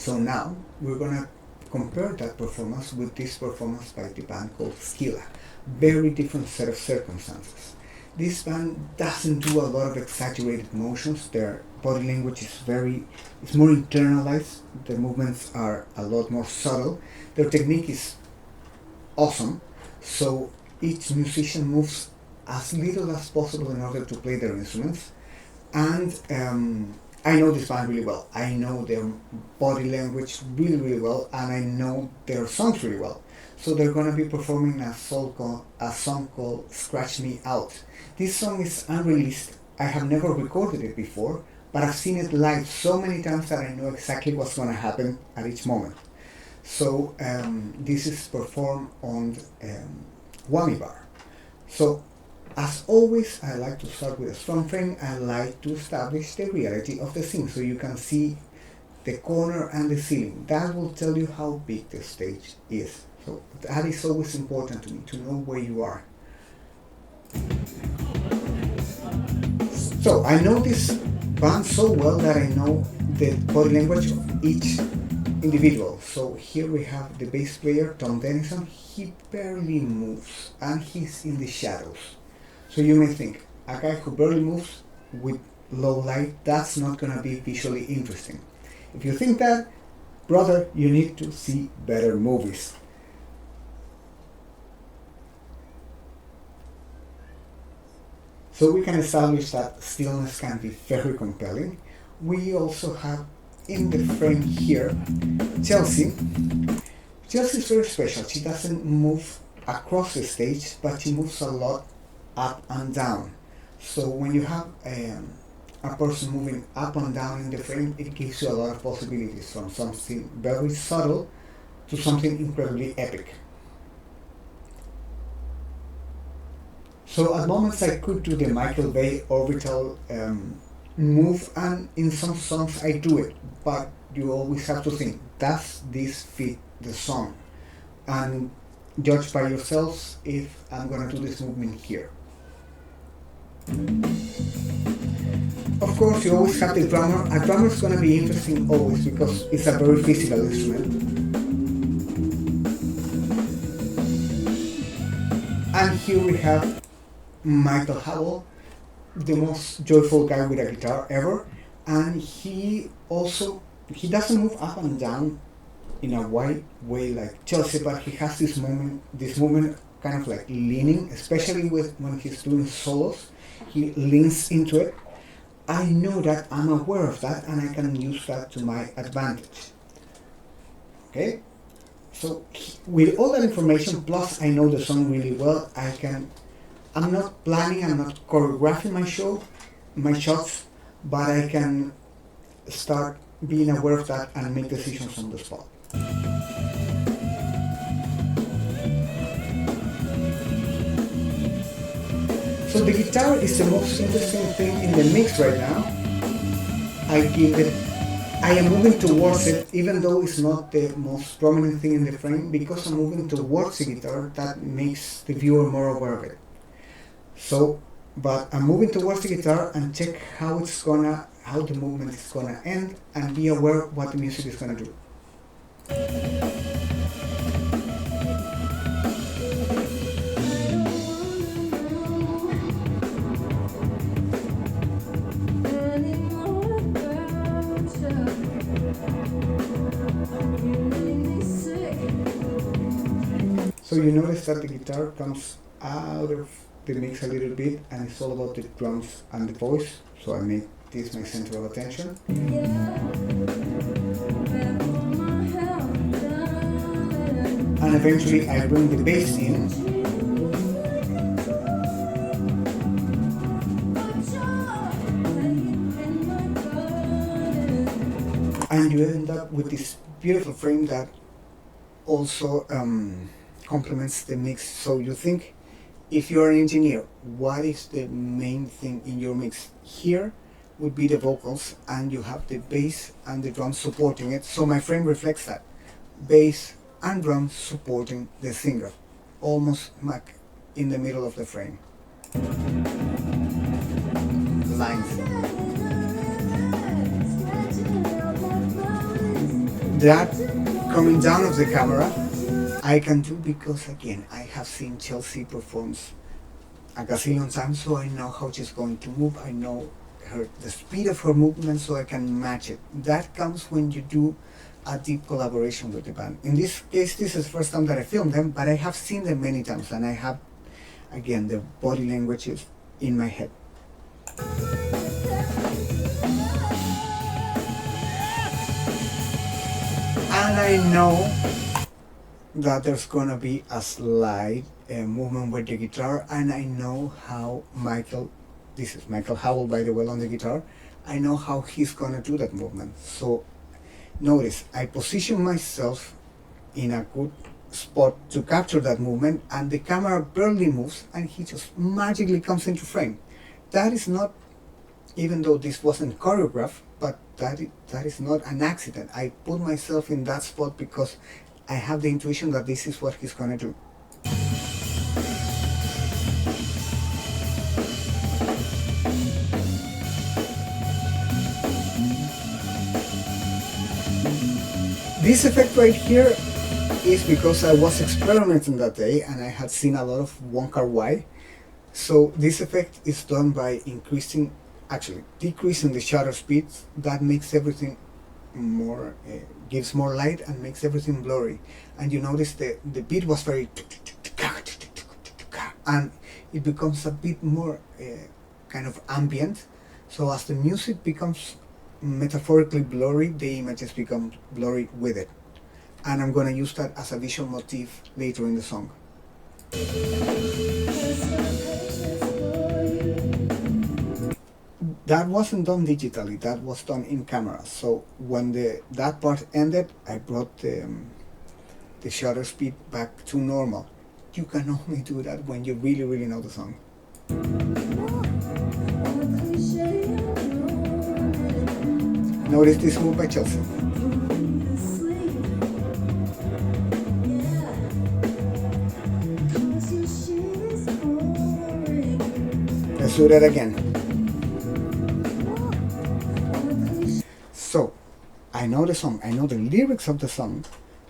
So now we're gonna compare that performance with this performance by the band called Skilaa. Very different set of circumstances. This band doesn't do a lot of exaggerated motions. Their body language is more internalized. The movements are a lot more subtle. Their technique is awesome. So each musician moves as little as possible in order to play their instruments. And I know this band really well. I know their body language really, really well, and I know their songs really well. So they're going to be performing a song called Scratch Me Out. This song is unreleased. I have never recorded it before, but I've seen it live so many times that I know exactly what's going to happen at each moment. So this is performed on Whammy bar. So as always, I like to start with a strong frame. I like to establish the reality of the scene so you can see the corner and the ceiling. That will tell you how big the stage is. So that is always important to me, to know where you are. So I know this band so well that I know the body language of each individual. So here we have the bass player, Tom Denison. He barely moves and he's in the shadows. So you may think, a guy who barely moves with low light, that's not going to be visually interesting. If you think that, brother, you need to see better movies. So we can establish that stillness can be very compelling. We also have in the frame here Chelsea. Chelsea is very special. She doesn't move across the stage, but she moves a lot up and down. So when you have a person moving up and down in the frame, it gives you a lot of possibilities, from something very subtle to something incredibly epic. So at moments I could do the Michael Bay orbital move, and in some songs I do it, but you always have to think, does this fit the song? And judge by yourselves if I'm going to do this movement here. Of course, you always have the drummer. A drummer is going to be interesting always because it's a very physical instrument. And here we have Michael Howell, the most joyful guy with a guitar ever, and he doesn't move up and down in a wide way like Chelsea, but he has this movement kind of like leaning, especially when he's doing solos. He leans into it. I know that, I'm aware of that, and I can use that to my advantage. Okay? So with all that information, plus I know the song really well, I'm not planning, I'm not choreographing my shots, but I can start being aware of that and make decisions on the spot. So the guitar is the most interesting thing in the mix right now. I am moving towards it, even though it's not the most prominent thing in the frame, because I'm moving towards the guitar, that makes the viewer more aware of it. So, but I'm moving towards the guitar and check how the movement is gonna end, and be aware what the music is gonna do. So you notice that the guitar comes out of the mix a little bit, and it's all about the drums and the voice. So I make this my center of attention. And eventually I bring the bass in. And you end up with this beautiful frame that also complements the mix. So you think, if you're an engineer, what is the main thing in your mix? Here would be the vocals, and you have the bass and the drums supporting it. So my frame reflects that. Bass and drums supporting the singer, almost smack in the middle of the frame. Lines. That coming down of the camera I can do because again I have seen Chelsea performs a gazillion times, so I know how she's going to move. I know the speed of her movement, so I can match it. That comes when you do a deep collaboration with the band. In this case, this is the first time that I filmed them, but I have seen them many times, and I have, again, the body language is in my head. And I know that there's gonna be a slight movement with the guitar, and I know how Michael, this is Michael Howell by the way on the guitar, I know how he's gonna do that movement. So notice, I position myself in a good spot to capture that movement, and the camera barely moves, and he just magically comes into frame. That is not, even though this wasn't choreographed, but that is not an accident. I put myself in that spot because I have the intuition that this is what he's gonna do. This effect right here is because I was experimenting that day and I had seen a lot of Wong Kar-wai. So this effect is done by decreasing the shutter speed. That makes everything more, gives more light and makes everything blurry. And you notice the beat was very, and it becomes a bit more kind of ambient. So as the music becomes metaphorically blurry, the images become blurry with it. And I'm going to use that as a visual motif later in the song. That wasn't done digitally, that was done in camera. So when that part ended, I brought the shutter speed back to normal. You can only do that when you really, really know the song. Notice this move by Chelsea. Let's do that again. So, I know the song, I know the lyrics of the song,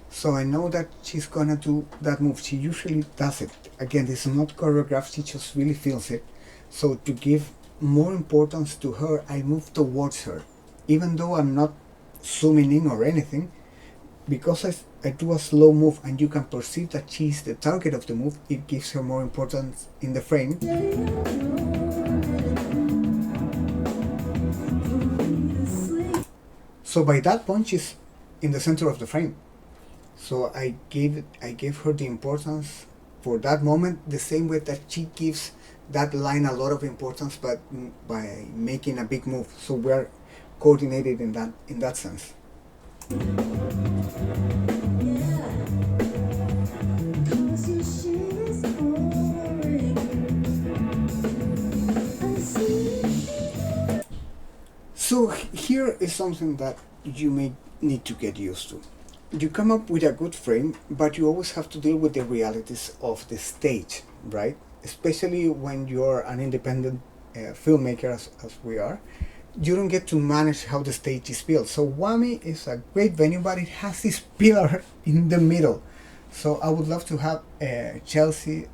so I know that she's gonna do that move. She usually does it. Again, this is not choreographed, she just really feels it. So to give more importance to her, I move towards her. Even though I'm not zooming in or anything, because I do a slow move and you can perceive that she's the target of the move, it gives her more importance in the frame. So by that point she's in the center of the frame. So I gave her the importance for that moment, the same way that she gives that line a lot of importance, but by making a big move. So we're coordinated in that sense. So here is something that you may need to get used to. You come up with a good frame, but you always have to deal with the realities of the stage, right? Especially when you're an independent filmmaker as we are. You don't get to manage how the stage is built. So Whammy is a great venue, but it has this pillar in the middle. So I would love to have Chelsea,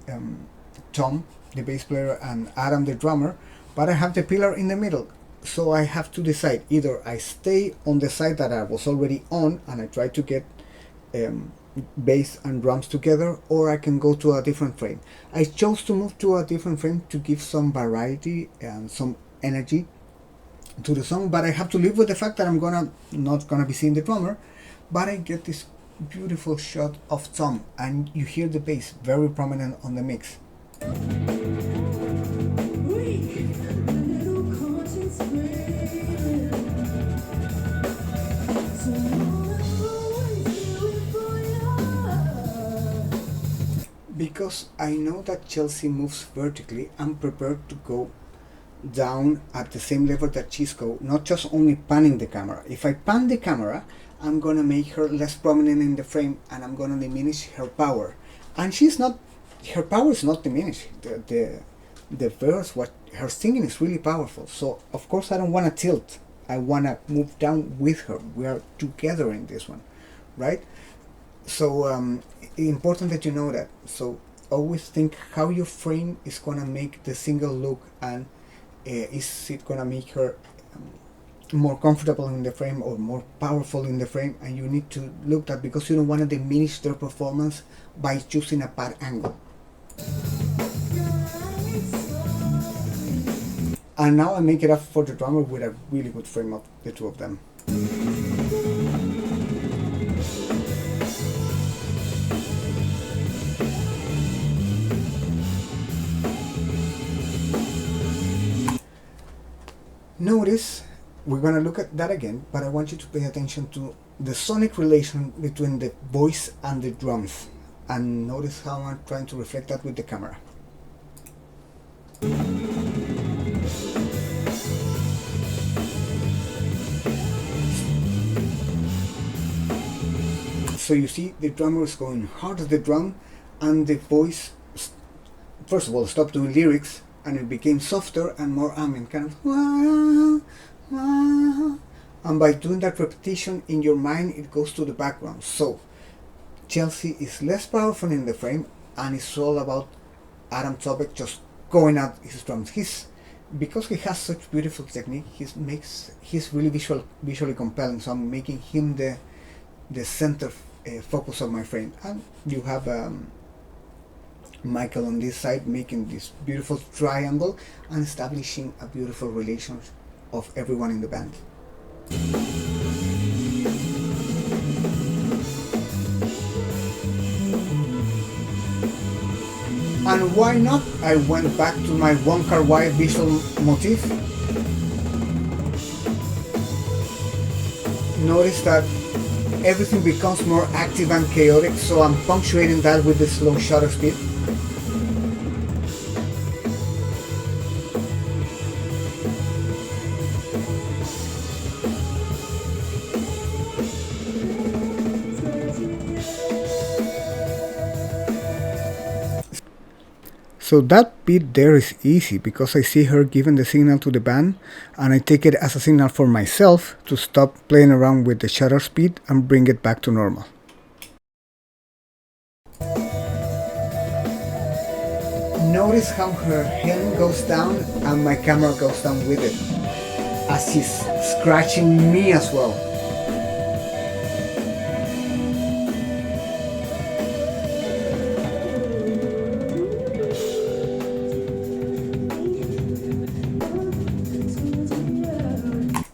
Tom, the bass player, and Adam, the drummer, but I have the pillar in the middle. So I have to decide, either I stay on the side that I was already on and I try to get bass and drums together, or I can go to a different frame. I chose to move to a different frame to give some variety and some energy to the song, but I have to live with the fact that I'm not gonna be seeing the drummer, but I get this beautiful shot of Tom and you hear the bass very prominent on the mix. Because I know that Chelsea moves vertically, I'm prepared to go down at the same level that she's go, not just only panning the camera. If I pan the camera, I'm gonna make her less prominent in the frame and I'm gonna diminish her power. And her power is not diminished. The verse, what her singing is really powerful. So of course I don't wanna tilt. I wanna move down with her. We are together in this one. right? So important that you know that. So always think how your frame is gonna make the singer look, and is it gonna make her more comfortable in the frame or more powerful in the frame, and you need to look that because you don't want to diminish their performance by choosing a bad angle. And now I make it up for the drummer with a really good frame of the two of them. Notice, we're going to look at that again, but I want you to pay attention to the sonic relation between the voice and the drums. And notice how I'm trying to reflect that with the camera. So you see the drummer is going hard at the drum, and the voice, first of all, stopped doing lyrics, and it became softer and more ambient, kind of. And by doing that repetition in your mind, it goes to the background. So Chelsea is less powerful in the frame, and it's all about Adam Tobek just going at his drums. Because he has such beautiful technique, he's really visually compelling. So I'm making him the center focus of my frame, and you have Michael on this side making this beautiful triangle and establishing a beautiful relation of everyone in the band. And why not? I went back to my one car wire visual motif. Notice that everything becomes more active and chaotic, so I'm punctuating that with the slow shutter speed. So that beat there is easy because I see her giving the signal to the band, and I take it as a signal for myself to stop playing around with the shutter speed and bring it back to normal. Notice how her hand goes down and my camera goes down with it, as she's scratching me as well.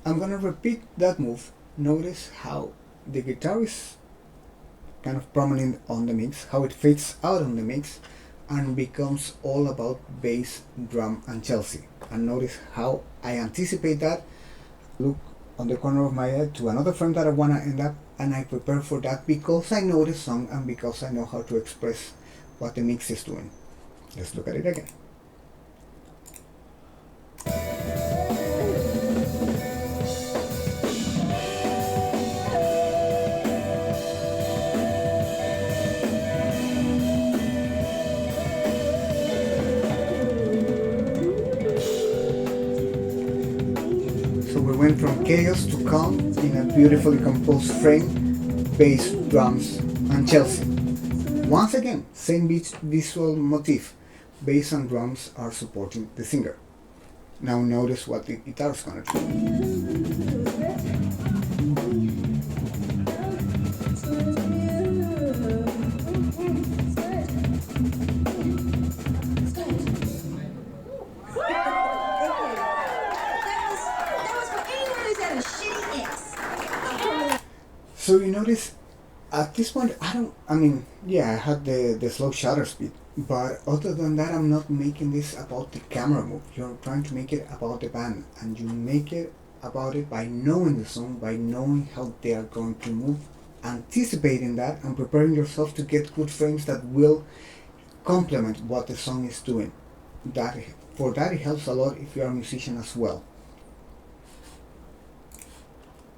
I'm gonna repeat that move. Notice how the guitar is kind of prominent on the mix, how it fades out on the mix and becomes all about bass, drum and Chelsea. And notice how I anticipate that, look on the corner of my head to another frame that I wanna end up, and I prepare for that because I know the song and because I know how to express what the mix is doing. Let's look at it again. Went from chaos to calm in a beautifully composed frame, bass, drums, and Chelsea. Once again, same visual motif. Bass and drums are supporting the singer. Now notice what the guitar is going to do. So you notice, at this point, I had the slow shutter speed, but other than that, I'm not making this about the camera move. You're trying to make it about the band, and you make it about it by knowing the song, by knowing how they are going to move, anticipating that, and preparing yourself to get good frames that will complement what the song is doing. For that, it helps a lot if you are a musician as well.